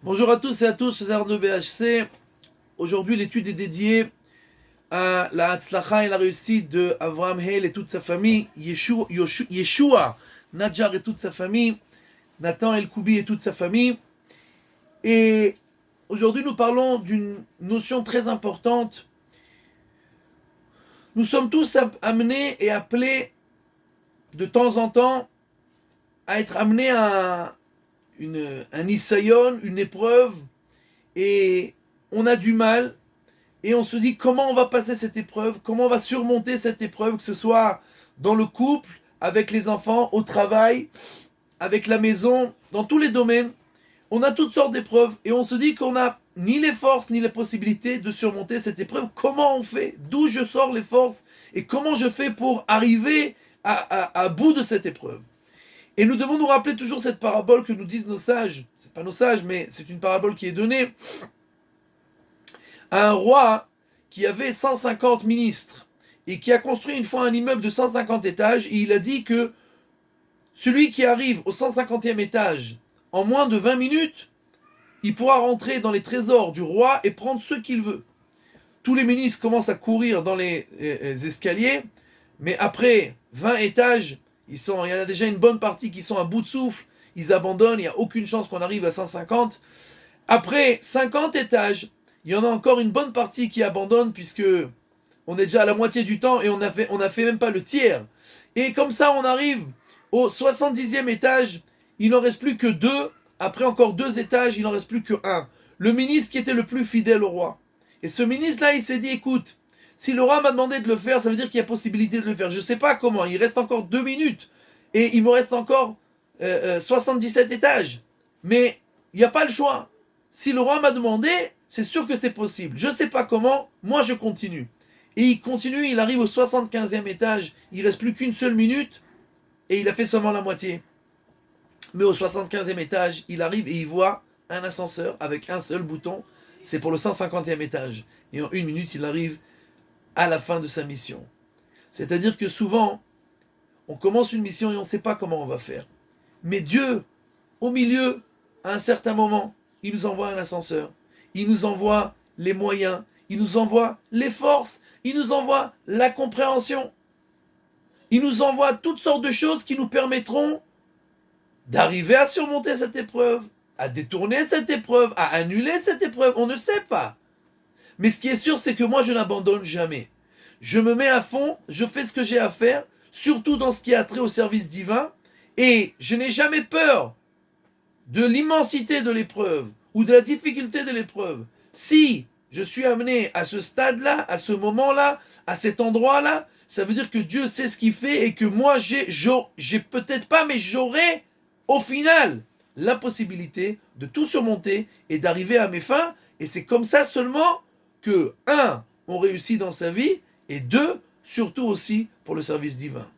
Bonjour à tous et à tous, César de BHC. Aujourd'hui, l'étude est dédiée à la Hatzlacha et la réussite de Avraham Hale et toute sa famille, Yeshua Nadjar et toute sa famille, Nathan El Koubi et toute sa famille. Et aujourd'hui, nous parlons d'une notion très importante. Nous sommes tous amenés et appelés de temps en temps à être amenés à un isayon, une épreuve, et on a du mal, et on se dit comment on va passer cette épreuve, comment on va surmonter cette épreuve, que ce soit dans le couple, avec les enfants, au travail, avec la maison, dans tous les domaines. On a toutes sortes d'épreuves, et on se dit qu'on n'a ni les forces, ni les possibilités de surmonter cette épreuve. Comment on fait? D'où je sors les forces? Et comment je fais pour arriver à bout de cette épreuve? Et nous devons nous rappeler toujours cette parabole que nous disent nos sages. C'est pas nos sages, mais c'est une parabole qui est donnée à un roi qui avait 150 ministres et qui a construit une fois un immeuble de 150 étages, et il a dit que celui qui arrive au 150e étage en moins de 20 minutes, il pourra rentrer dans les trésors du roi et prendre ce qu'il veut. Tous les ministres commencent à courir dans les escaliers, mais après 20 étages, il y en a déjà une bonne partie qui sont à bout de souffle, ils abandonnent, il n'y a aucune chance qu'on arrive à 150. Après 50 étages, il y en a encore une bonne partie qui abandonne, puisque on est déjà à la moitié du temps et on a fait même pas le tiers. Et comme ça, on arrive au 70e étage, il n'en reste plus que 2. Après encore 2 étages, il n'en reste plus que 1. Le ministre qui était le plus fidèle au roi. Et ce ministre-là, il s'est dit, écoute, si le roi m'a demandé de le faire, ça veut dire qu'il y a possibilité de le faire. Je ne sais pas comment, il reste encore 2 minutes. Et il me reste encore 77 étages. Mais il n'y a pas le choix. Si le roi m'a demandé, c'est sûr que c'est possible. Je ne sais pas comment, moi je continue. Et il continue, il arrive au 75e étage, il ne reste plus qu'une seule minute, et il a fait seulement la moitié. Mais au 75e étage, il arrive et il voit un ascenseur avec un seul bouton, c'est pour le 150e étage. Et en 1 minute, il arrive à la fin de sa mission. C'est-à-dire que souvent, on commence une mission et on ne sait pas comment on va faire. Mais Dieu, au milieu, à un certain moment, il nous envoie un ascenseur. Il nous envoie les moyens. Il nous envoie les forces. Il nous envoie la compréhension. Il nous envoie toutes sortes de choses qui nous permettront d'arriver à surmonter cette épreuve, à détourner cette épreuve, à annuler cette épreuve. On ne sait pas. Mais ce qui est sûr, c'est que moi, je n'abandonne jamais. Je me mets à fond, je fais ce que j'ai à faire, surtout dans ce qui a trait au service divin, et je n'ai jamais peur de l'immensité de l'épreuve ou de la difficulté de l'épreuve. Si je suis amené à ce stade-là, à ce moment-là, à cet endroit-là, ça veut dire que Dieu sait ce qu'il fait et que moi, j'ai peut-être pas, mais j'aurai au final la possibilité de tout surmonter et d'arriver à mes fins. Et c'est comme ça seulement que, 1, on réussit dans sa vie, et 2, surtout aussi pour le service divin.